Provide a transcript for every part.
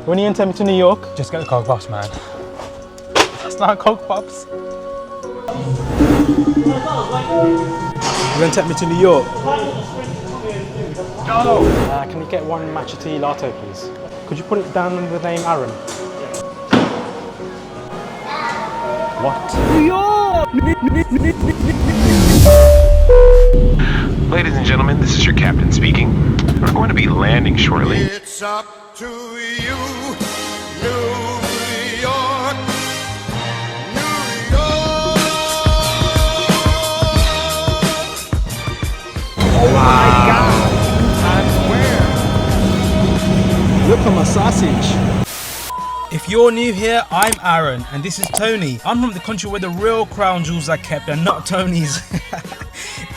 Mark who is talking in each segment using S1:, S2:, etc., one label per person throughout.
S1: When you take me to New York, just get the Coke Pops, man. That's not Coke Pops. You're gonna take me to New York? Can you get one matcha tea latte, please? Could you put it down under the name Aaron? What? New York!
S2: Ladies and gentlemen, this is your captain speaking. We're going to be landing shortly.
S3: It's up to you, New York, New York.
S1: Oh my God! Times Square. Look at my sausage. If you're new here, I'm Aaron and this is Tony. I'm from the country where the real crown jewels are kept and not Tony's.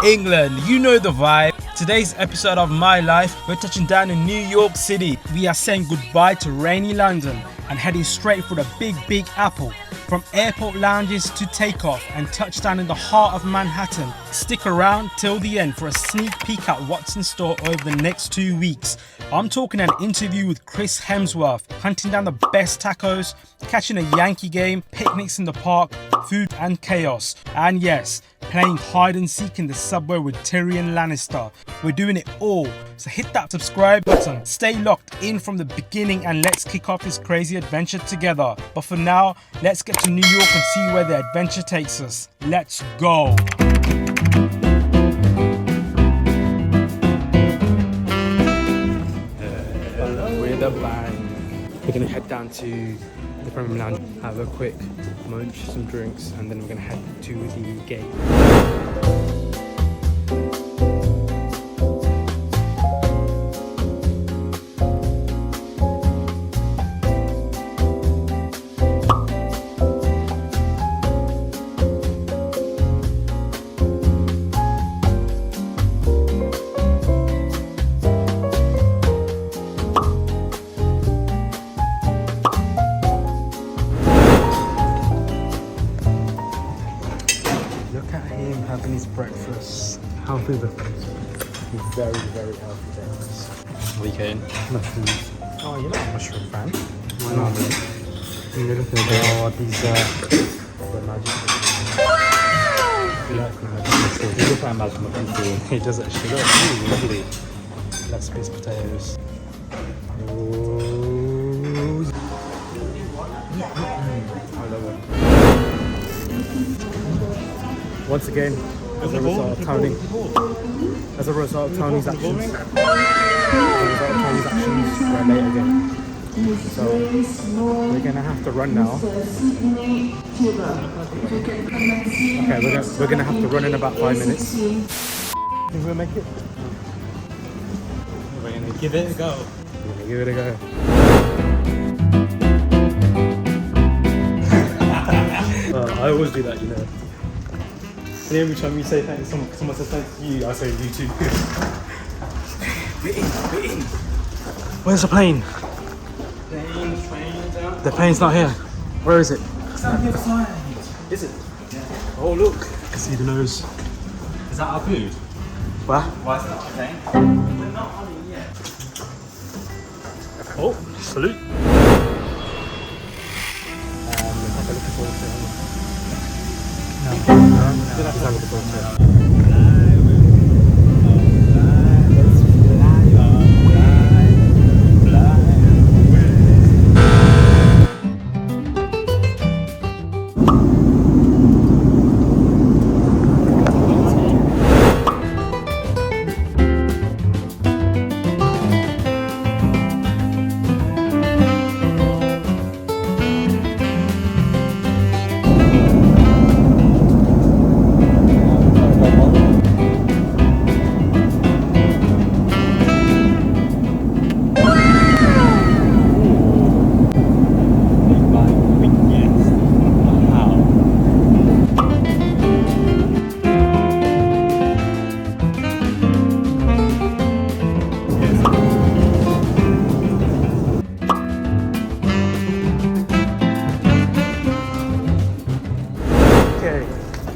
S1: England, you know the vibe. Today's episode of My Life, we're touching down in New York City. We are saying goodbye to rainy London and heading straight for the Big Apple. From airport lounges to takeoff and touchdown in the heart of Manhattan. Stick around till the end for a sneak peek at what's in store over the next 2 weeks. I'm talking an interview with Chris Hemsworth, hunting down the best tacos, catching a Yankee game, picnics in the park, food and chaos. And yes, playing hide and seek in the subway with Tyrion Lannister. We're doing it all, so hit that subscribe button, stay locked in from the beginning and let's kick off this crazy adventure together. But for now, let's get to New York and see where the adventure takes us. Let's go! With a bang. We're gonna head down to the Premium Lounge, have a quick munch, some drinks, and then we're gonna head to the gate. Look at him having his breakfast. Healthy breakfast. Very healthy breakfast. What are you getting? Mushrooms. Oh, you're not a mushroom fan. Why not? You're looking at these the magic. You like the magic mustard. You look at magic mustard. It does actually look really lovely. Let's piece potatoes. Oh. I love it. Once again, as a result of Tony's actions, we're late again. So we're gonna have to run now. Okay, we're gonna have to run in about 5 minutes. Think we'll make it? We're gonna give it a go. We're gonna give it a go. I always do that, you know. And every time you say thanks, someone says thanks to you, I say you too. We're in. Where's the plane? Train's out. The plane's not here. Where is it? It's on the other side. Is it? Yeah. Oh look, I can see the nose.
S4: Is that our food?
S1: What?
S4: Why is it not okay? We're not on it yet.
S1: Oh, salute. We're looking forward to it. No.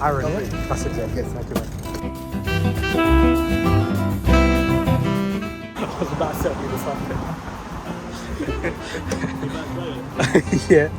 S1: Aaron, that's it, yes, thank you. I was about to set you this up. Yeah.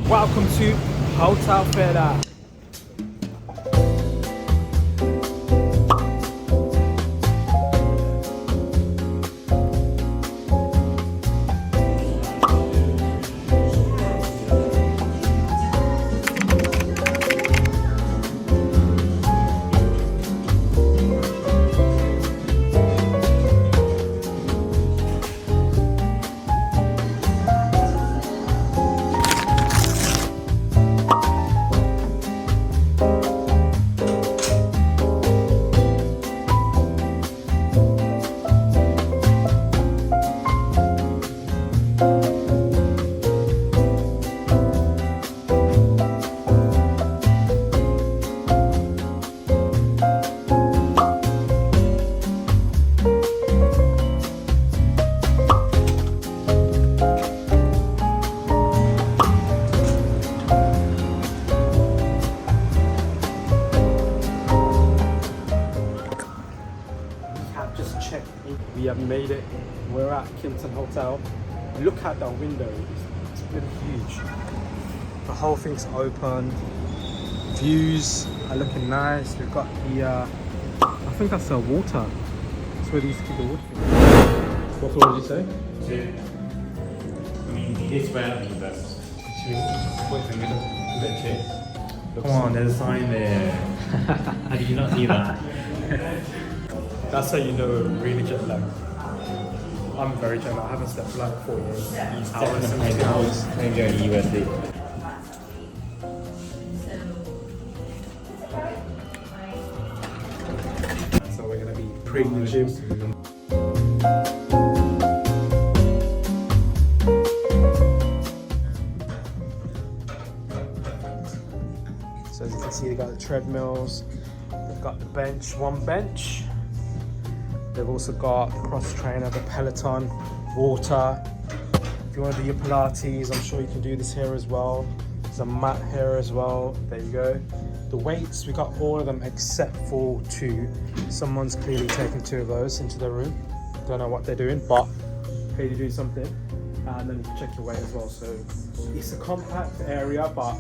S1: Welcome to Hotel Feda. We have made it. We're at Kimpton Hotel. Look at that window. It's really huge. The whole thing's open. Views are looking nice. We've got the I think that's the water. That's where they used to keep the water. What floor did you say?
S4: 2. I mean, it's rarely, but 2. What's in the middle? Is it 2? Come on, there's a sign there. How did you not see that?
S1: That's how you know really jet lag. I'm very jet lag. I haven't slept for like 4 years. Hours and 8 hours.
S4: I'm going to USD.
S1: So we're gonna be pre the gym. So as you can see, they've got the treadmills. They've got the bench, one bench. They've also got the cross trainer, the Peloton, water. If you want to do your Pilates, I'm sure you can do this here as well. There's a mat here as well. There you go. The weights, we got all of them except for 2. Someone's clearly taken 2 of those into their room. Don't know what they're doing, but hey, they're doing something. And then you can check your weight as well. So it's a compact area, but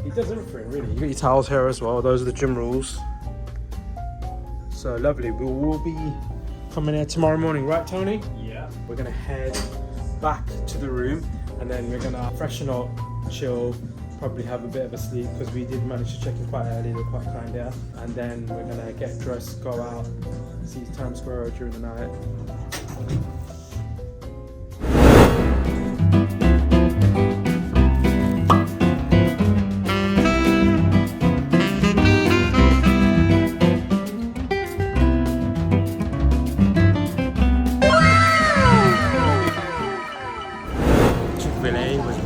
S1: it does everything really. You got your towels here as well. Those are the gym rules. So lovely. We will be coming here tomorrow morning, right, Tony?
S4: Yeah.
S1: We're gonna head back to the room and then we're gonna freshen up, chill, probably have a bit of a sleep because we did manage to check in quite early. They're quite kind there. And then we're gonna get dressed, go out, see Times Square during the night.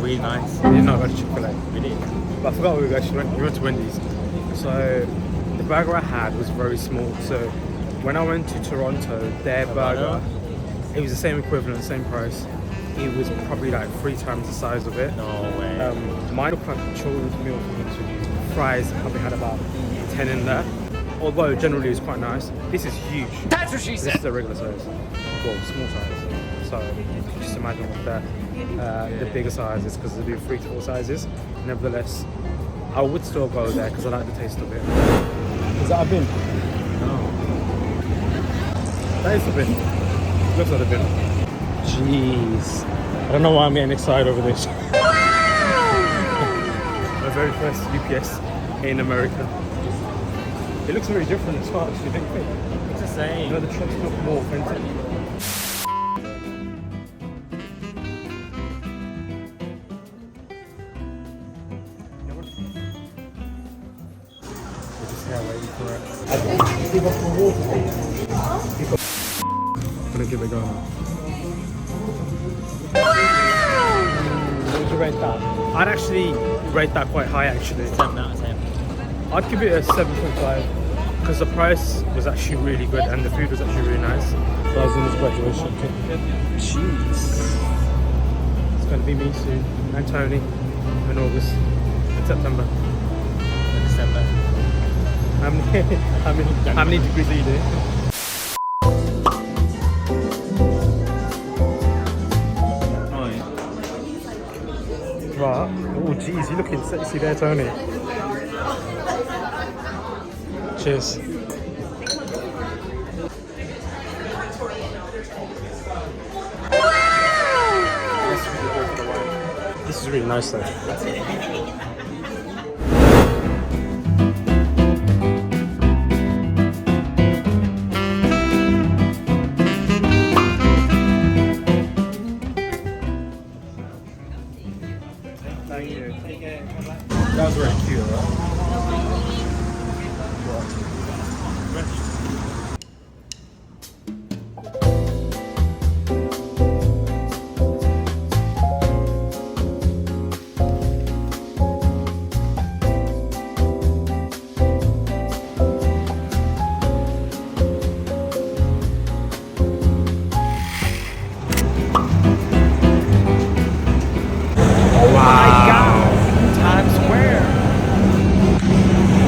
S1: Really nice. We did not go to Chick-fil-A. We did. But I forgot where we actually went. We went to Wendy's. So the burger I had was very small. So when I went to Toronto, their burger, it was the same equivalent, same price. It was probably like 3 times the size of it.
S4: No way.
S1: Mine looked like a children's meal for me to do. Fries probably had about 10 in there. Although generally it was quite nice. This is huge.
S4: That's what she
S1: This is the regular size. Well, small size. So you can just imagine what the bigger sizes, because they do 3 to 4 sizes. Nevertheless, I would still go there because I like the taste of it. Is that a bin?
S4: No.
S1: That is a bin. Looks like a bin. Jeez. I don't know why I'm getting excited over this. My very first UPS in America. It looks very different as far as you think.
S4: It's the same.
S1: You know, the trucks look more authentic. I'm gonna give it a go now. What would you rate that? I'd actually rate that quite high actually.
S4: 7 out of 10.
S1: I'd give it a 7.5 because the price was actually really good and the food was actually really nice. So I was in his graduation. Jeez. It's going to be me soon and Tony in August and September.
S4: December.
S1: How many degrees are you doing? Right. Oh, jeez, you're looking sexy there, Tony. Cheers. This is really nice though. Thank you. That was really cute, right?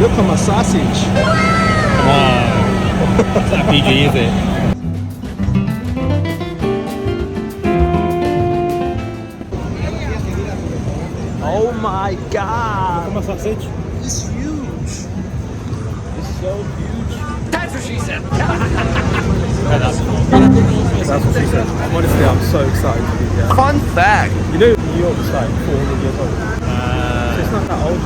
S1: Look at my sausage.
S4: Come on. It's not PG, is it?
S1: Oh my god.
S4: Look at my sausage.
S1: It's huge.
S4: It's so huge.
S3: That's what she said.
S1: That's what she said. Honestly, I'm so excited to be here.
S3: Fun fact.
S1: You know, New York's like 400 years old. So it's not that old.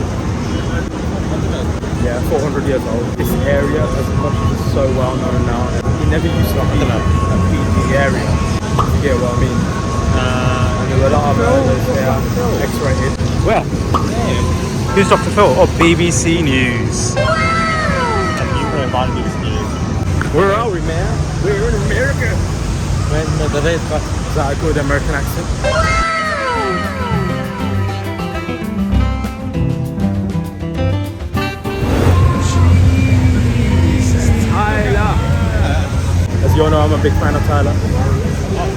S1: Yeah, 400 years old. This area, as much as it's so well known now, it never used to be a PG area. You get what I mean? And there were a lot of areas there, X-rated. Where? Who's Dr. Phil? Oh, BBC News. Where are we, man? We're in America. Is that a good American accent? Tyler. As you all know, I'm a big fan of Tyler.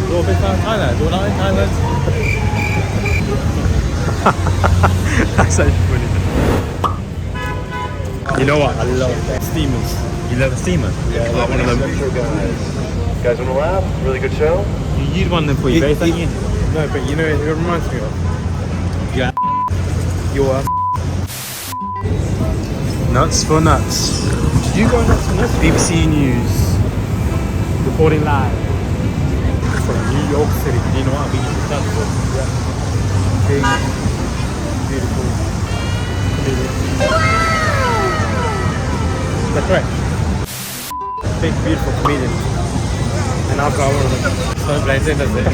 S4: You're a big fan of Thailand. Do you like Thailand?
S1: That's actually funny. You know what? I love steamers.
S4: You love a steamer?
S1: Yeah, I love one of them.
S5: You guys want to laugh? Really good show?
S4: You'd want them for your face, don't you?
S1: No, but you know it reminds me of
S4: Yeah.
S1: your nuts for nuts. Did you go nuts for nuts? BBC News reporting live from New York City.
S4: Do you know what BBC stands for?
S1: Big, beautiful comedian. Is that correct? Big, beautiful comedian. And I've got one of them.
S4: So blazing, does it?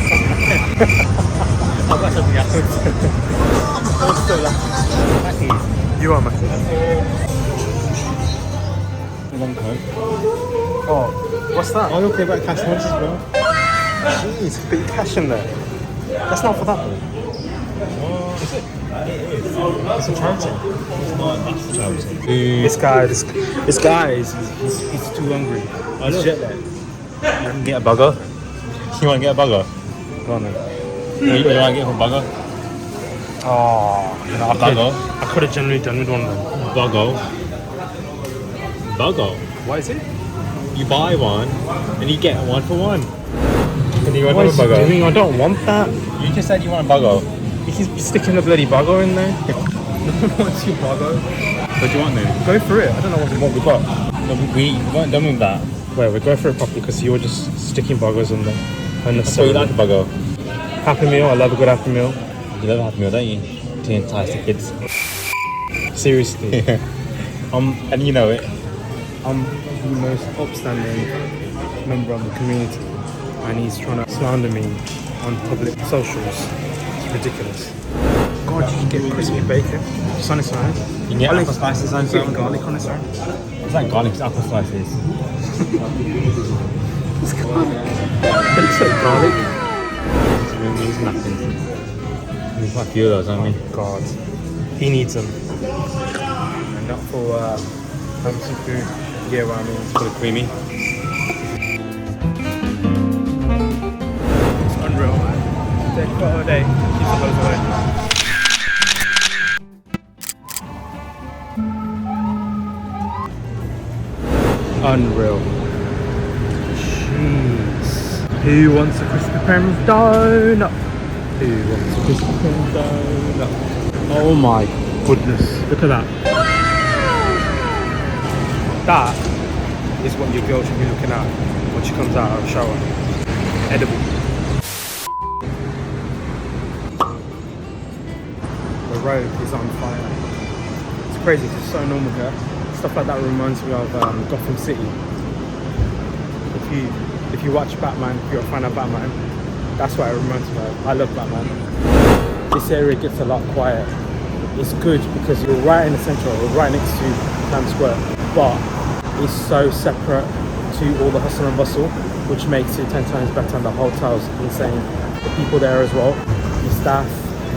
S4: I've got something else.
S1: I'm still laughing. You are Matthew.
S4: Long coat.
S1: Oh, what's that?
S4: Oh, look, they've got cash lunches, bro.
S1: Jeez, put your cash in there. That's not for that one.
S4: Is it? It is. It's a charity. It's not a charity.
S1: This guy is he's too hungry. He's jet lagged.
S4: You can get a burger. You want to get a burger?
S1: Go on then.
S4: You want to get a burger?
S1: Oh, you know, I could have generally done with one of them.
S4: Burger. Burger.
S1: What is it?
S4: You buy one and you get one for one. And you want
S1: What
S4: a
S1: is he
S4: burger?
S1: doing? I don't want that.
S4: You just said you want a burger.
S1: You keep sticking the bloody bugger in there. No one wants your bugger.
S4: What do you want then?
S1: Go for it. I don't know what we got.
S4: No, we weren't done with that.
S1: Wait, we'll go for it properly because you're just sticking buggers in there.
S4: So you
S1: Unnecessarily.
S4: like a burger?
S1: Happy Meal. I love a good Happy Meal.
S4: You love a Happy Meal, don't you? To entice the kids.
S1: Seriously.
S4: And you know it.
S1: I'm the most upstanding member of the community and he's trying to slander me on public socials. It's ridiculous. God, you can get crispy bacon. Just on its own.
S4: You can get apple slices on
S1: Get
S4: some.
S1: garlic on its own.
S4: It's like garlic, it's apple slices.
S1: It's like garlic.
S4: It's nothing. There's quite a few of those, aren't we?
S1: God. He needs them. And not for fancy food. Yeah, what I mean, it's for the creamy. It's unreal, man. Day quite a day. Keeps the hose away. Unreal. Jeez. Who wants a Krispy Kreme donut? Who wants a Krispy Kreme donut? Oh my goodness. Look at that. That is what your girl should be looking at when she comes out of the shower. Edible. The road is on fire. It's crazy, it's so normal here. Stuff like that reminds me of Gotham City. If you watch Batman, if you're a fan of Batman, that's what it reminds me of. I love Batman. This area gets a lot quiet. It's good because you're right in the centre, or right next to Times Square, but it's so separate to all the hustle and bustle, which makes it 10 times better, and the hotel's insane. The people there as well, the staff,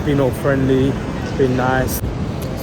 S1: being all friendly, being nice.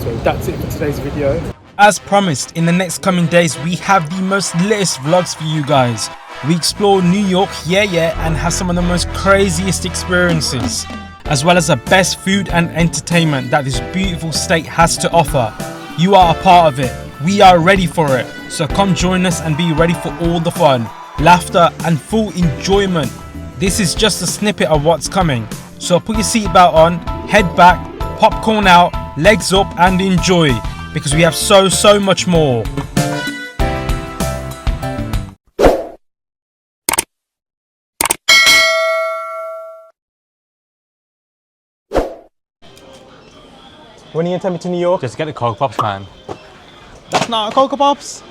S1: So that's it for today's video. As promised, in the next coming days, we have the most latest vlogs for you guys. We explore New York, and have some of the most craziest experiences, as well as the best food and entertainment that this beautiful state has to offer. You are a part of it. We are ready for it. So come join us and be ready for all the fun, laughter and full enjoyment. This is just a snippet of what's coming. So put your seatbelt on, head back, popcorn out, legs up and enjoy, because we have so much more. When are you going to take me to New York?
S4: Just get the Coke Pops, man.
S1: That's not a Cocoa Pops.